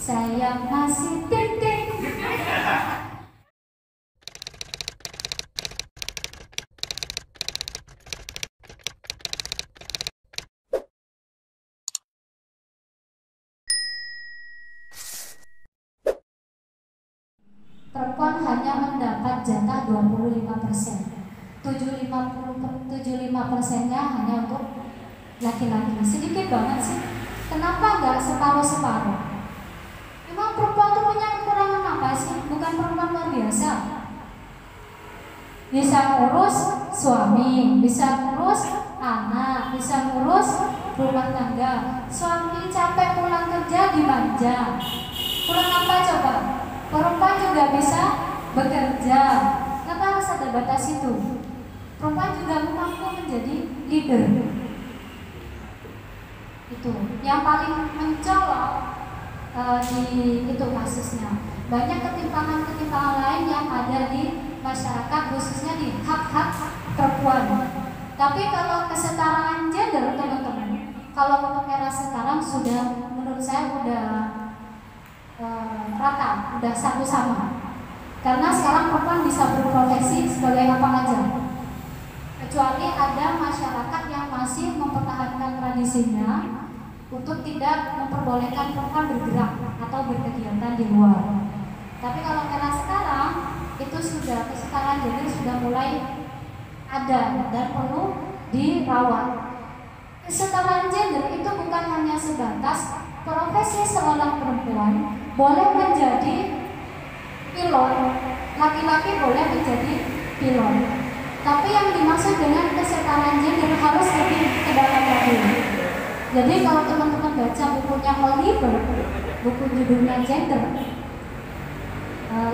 saya masih ting-ting. Perempuan hanya mendapat jatah 25%. 75%-nya hanya untuk laki-laki. Sedikit banget sih. Kenapa nggak separuh-separuh? Emang perempuan tuh punya kekurangan apa sih? Bukan perempuan luar biasa. Bisa ngurus suami, bisa ngurus anak, bisa ngurus rumah tangga. Suami capek pulang kerja dimanja. Kurang apa coba? Perempuan juga bisa bekerja. Kenapa harus ada batas itu? Perempuan juga mampu menjadi leader. Itu yang paling mencolok di itu kasusnya. Banyak ketimpangan-ketimpangan lain yang ada di masyarakat, khususnya di hak-hak perempuan. Tapi kalau kesetaraan gender, teman-teman, kalau untuk era sekarang sudah, menurut saya udah rata, udah satu sama. Karena sekarang perempuan bisa berprofesi sebagai apa aja. Kecuali ada masyarakat yang masih mempertahankan tradisinya untuk tidak memperbolehkan perempuan bergerak atau berkegiatan di luar. Tapi kalau era sekarang itu sudah kesetaraan gender sudah mulai ada dan perlu dirawat. Kesetaraan gender itu bukan hanya sebatas profesi seorang perempuan boleh menjadi pilot, laki-laki boleh menjadi pilot. Tapi yang dimaksud dengan kesetaraan gender harus lebih ke dalam lagi. Jadi kalau teman-teman baca bukunya Oliver, buku judulnya Gender,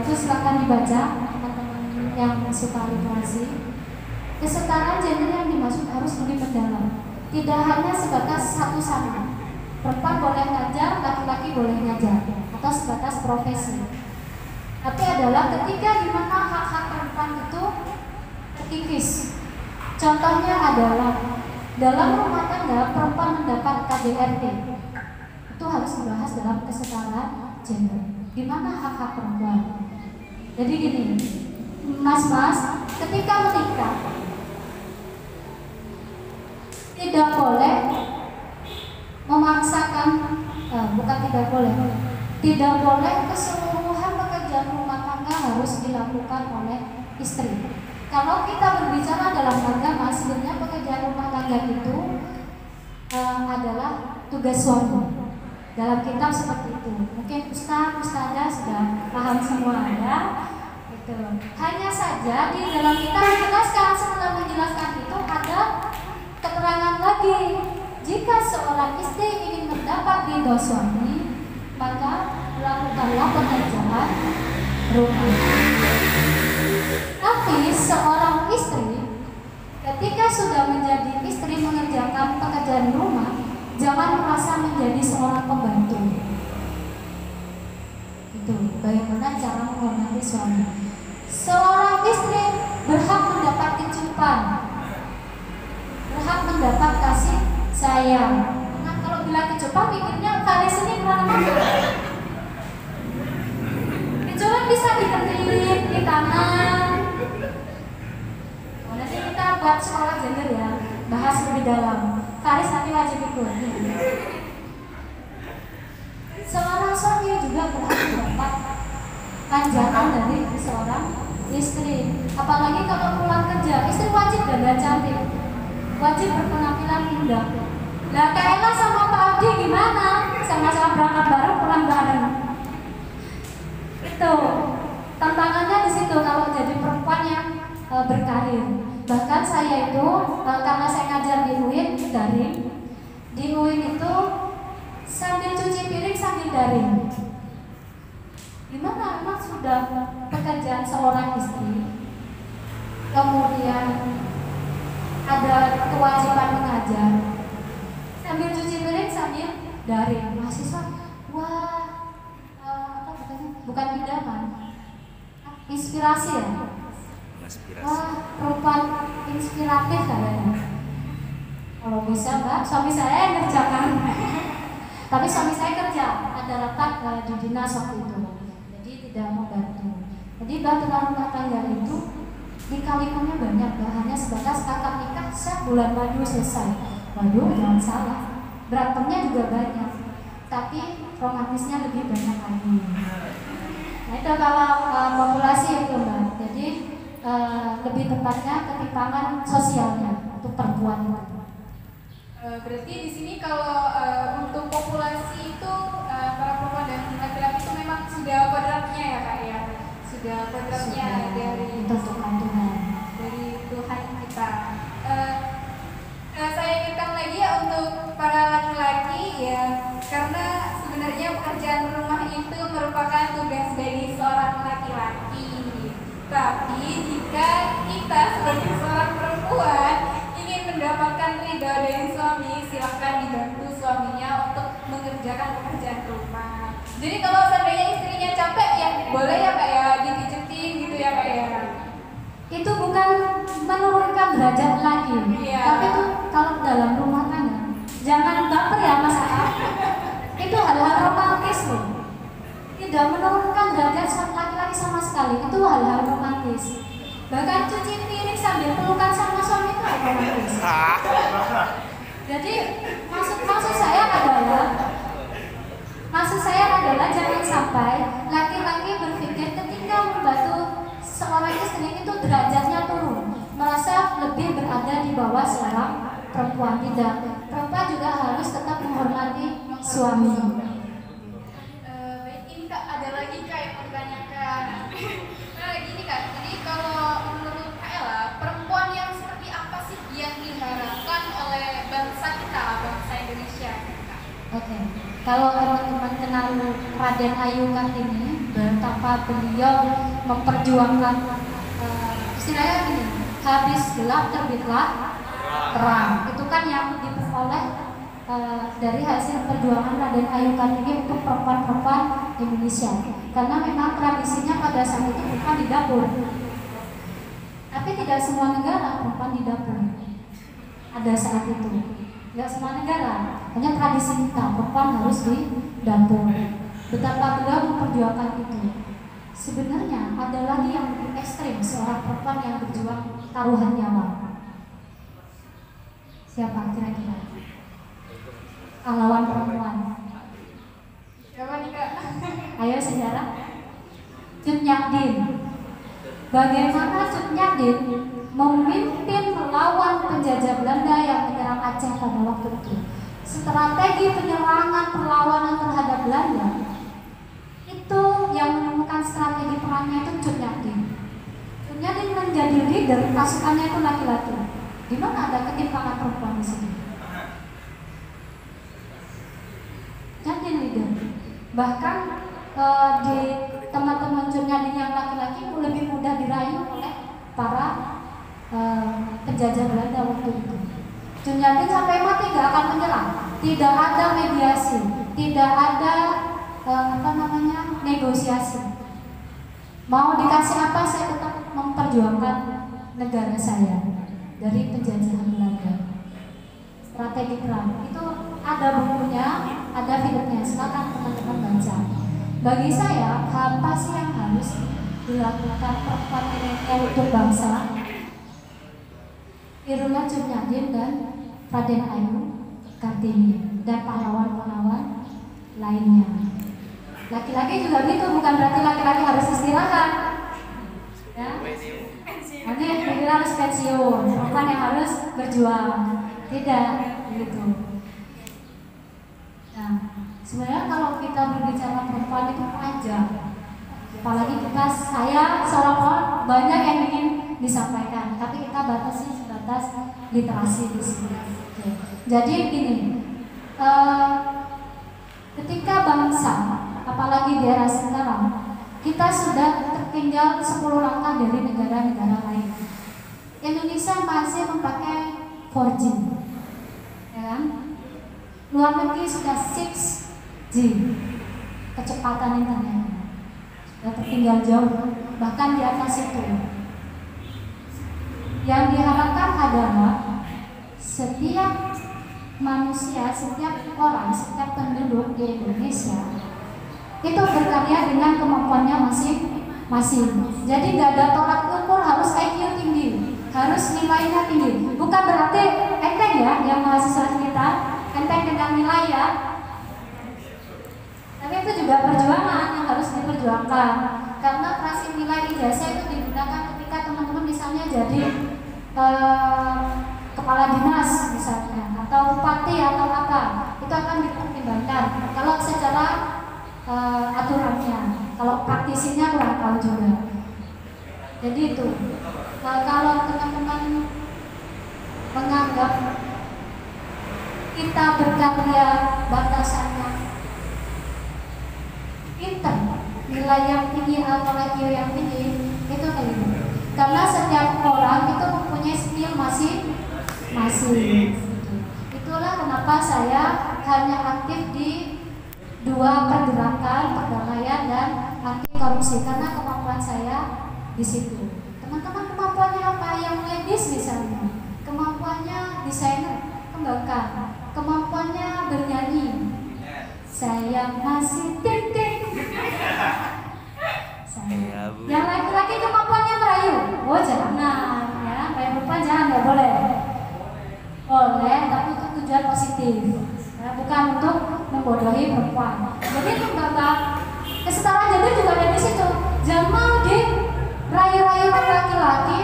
itu silakan dibaca teman-teman yang suka literasi. Kesetaraan gender yang dimaksud harus lebih mendalam. Tidak hanya sebatas satu sama. Perempuan boleh ngajar, laki-laki boleh ngajar, atau sebatas profesi. Tapi adalah ketika di mana hak-hak perempuan itu terkikis. Contohnya adalah dalam rumah tangga perempuan mendapat KDRT. Itu harus dibahas dalam kesetaraan gender. Di mana hak-hak perempuan? Jadi gini, mas-mas, ketika menikah tidak boleh memaksakan, bukan tidak boleh, tidak boleh keseluruhan pekerjaan rumah tangga harus dilakukan oleh istri. Kalau kita berbicara dalam agama, sebenarnya pekerjaan rumah tangga itu adalah tugas suami. Dalam kitab seperti itu. Mungkin ustazah sudah paham semua ya. Itu. Hanya saja di dalam kitab menjelaskan, setelah menjelaskan itu ada keterangan lagi. Jika seorang istri ingin mendapat ridho suami, maka lakukanlah pekerjaan rumah. Tapi seorang istri ketika sudah menjadi istri mengerjakan pekerjaan rumah, jangan merasa menjadi seorang pembantu. Itu bagaimana cara menghormati suami. Seorang istri berhak mendapat kecupan, berhak mendapat kasih sayang. Nah, kalau bilang kecupan, mikirnya Karis ini kemana-mana. Kecupan bisa diketik di tangan. Oh, nanti kita buat sekolah gender ya, bahas lebih dalam. Karis nanti wajib ikut. Seorang suami juga berhak mendapat panjangan dari seorang istri. Apalagi kalau pulang kerja, istri wajib dandan cantik, wajib berpenampilan indah. Lah Kaila sama Pak Abdi gimana? Sama-sama berangkat bareng, pulang bareng. Itu tantangannya di situ kalau jadi perempuan yang berkarir. Bahkan saya itu karena saya ngajar di UIN daring, di UIN itu sambil cuci piring sambil daring. Gimana emang sudah pekerjaan seorang istri, kemudian ada kewajiban mengajar, sambil cuci piring sambil daring. Mahasiswa, wah, apa bukan idaman, inspirasi ya. Wah, perempuan inspiratif kayaknya. Kalau bisa mbak, suami saya yang kerjakan. Tapi suami saya kerja, ada ada retak di dinas waktu itu, jadi tidak membantu. Jadi bantuan rumah tangga itu lika-likunya banyak, gak hanya sebatas akad nikah siap bulan madu selesai. Waduh, jangan salah, berantemnya juga banyak, tapi romantisnya lebih banyak lagi. Nah itu kalau populasi itu Mbak. Jadi lebih tepatnya ketimpangan sosialnya untuk perempuan itu. Berarti di sini kalau untuk populasi itu para perempuan dan laki-laki itu memang sudah kodratnya ya Kak ya, sudah kodratnya dari tentukan Tuhan, dari Tuhan kita. Saya ingatkan lagi ya untuk para laki-laki ya, karena sebenarnya pekerjaan rumah itu merupakan tugas dari seorang laki-laki. Tapi jika kita sebagai seorang perempuan ingin mendapatkan ridho dari suami, silahkan dibantu suaminya untuk mengerjakan pekerjaan rumah. Jadi kalau seandainya istrinya capek ya boleh ya Kak ya dipijetin gitu ya Kak ya. Itu bukan menurunkan derajat lagi, tapi itu kalau dalam rumah tangga jangan baper ya Mas Ahmad. Itu hal-hal romantis loh, tidak menurunkan derajat laki-laki sama sekali, itu hal-hal romantis. Bahkan cuci piring sambil pelukan sama suami itu romantis. Jadi maksud saya adalah jangan sampai laki-laki berpikir ketika membantu seorang istri itu derajatnya turun, merasa lebih berada di bawah seorang perempuan. Tidak, perempuan juga harus tetap menghormati suami. Baik, ini Kak ada lagi Kak yang mau ditanyakan. Nah gini Kak, jadi kalau menurut Kak Ella, perempuan yang seperti apa sih yang diharapkan oleh bangsa kita, bangsa Indonesia Kak? Oke. Kalau teman-teman kenal Raden Ayu Kartini, betapa beliau memperjuangkan istilahnya gini, habis gelap terbitlah terang. Itu kan yang diperoleh dari hasil perjuangan Raden Ayu Kartini untuk perempuan-perempuan Indonesia. Karena memang tradisinya pada saat itu bukan di dapur. Tapi tidak semua negara perempuan di dapur. Ada saat itu. Tidak semua negara, hanya tradisi kita, perempuan harus di dapur. Betapa beliau memperjuangkan itu. Sebenarnya ada lagi yang lebih ekstrim, seorang perempuan yang berjuang taruhan nyawa. Siapa kira-kira? Pahlawan perempuan. Siapa nih Kak? Ayo sejarah. Cut Nyak Bagaimana Cut Nyak memimpin melawan penjajah Belanda yang menyerang Aceh pada waktu itu. Strategi penyerangan perlawanan terhadap Belanda itu yang menemukan strategi perangnya itu Cut Nyak. Cut Nyak menjadi leader, pasukannya itu laki-laki. Di mana ada ketimpangan perempuan di sini? Jadi leader. Bahkan di teman-teman Cut Nyak yang laki-laki lebih mudah dirayu oleh para penjajah Belanda waktu itu. Cut Nyak sampai mati gak akan menyerah. Tidak ada mediasi, tidak ada negosiasi. Mau dikasih apa, saya tetap memperjuangkan negara saya dari penjajahan Belanda. Strategi perang itu ada bukunya, ada filmnya. Silakan teman-teman baca. Bagi saya, apa sih yang harus dilakukan perempuan Indonesia untuk bangsa? Irula Cut Nyak dan Raden Ayu Kartini dan pahlawan-pahlawan lainnya. Laki-laki juga begitu, bukan berarti laki-laki harus istirahat. Ya. Nanti laki-laki harus pensiun, perempuan yang harus berjuang. Tidak, begitu. Nah, sebenarnya kalau kita berbicara perempuan itu panjang. Apalagi saya seorang perempuan banyak yang ingin disampaikan, tapi kita batasi sebatas literasi di sini. Oke. Jadi gini, ketika bangsa, apalagi di era sekarang, kita sudah tertinggal 10 langkah dari negara-negara lain. Indonesia masih memakai 4G, ya kan? Luar negeri sudah 6G kecepatan internet, sudah tertinggal jauh, bahkan di atas itu. Yang diharapkan adalah setiap manusia, setiap orang, setiap penduduk di Indonesia itu berkarya dengan kemampuannya masing-masing. Jadi nggak ada tolak ukur harus IQ tinggi, harus nilainya tinggi. Bukan berarti enteng ya yang mahasiswa kita, enteng dengan nilai ya. Tapi itu juga perjuangan yang harus diperjuangkan. Karena prinsip nilai ijazah itu digunakan ketika teman-teman misalnya jadi kepala dinas misalnya, atau bupati atau apa, itu akan dipertimbangkan. Kalau secara aturannya, kalau praktisinya kurang tahu juga. Jadi itu. Kalau teman-teman menganggap kita berkarya batasannya pinter, nilai yang tinggi atau IQ yang tinggi, itu keliru. Karena setiap orang itu mempunyai skill masing-masing. Itulah kenapa saya hanya aktif di 2 pergerakan perdamaian dan anti korupsi, karena kemampuan saya di situ. Teman-teman kemampuannya apa? Yang medis misalnya, kemampuannya desainer, kembangkan. Kemampuannya bernyanyi, saya masih ting-ting. Yang laki-laki kemampuannya merayu, oh jangan ya, kayak perempuan jangan, nggak boleh. Boleh, tapi untuk tujuan positif, ya, bukan untuk membodohi perempuan. Jadi lembaga kesetaraan gender juga ada di situ. Jangan mau dirayu-rayu laki-laki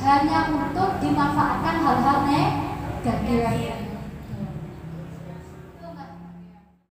hanya untuk dimanfaatkan hal-hal negatif.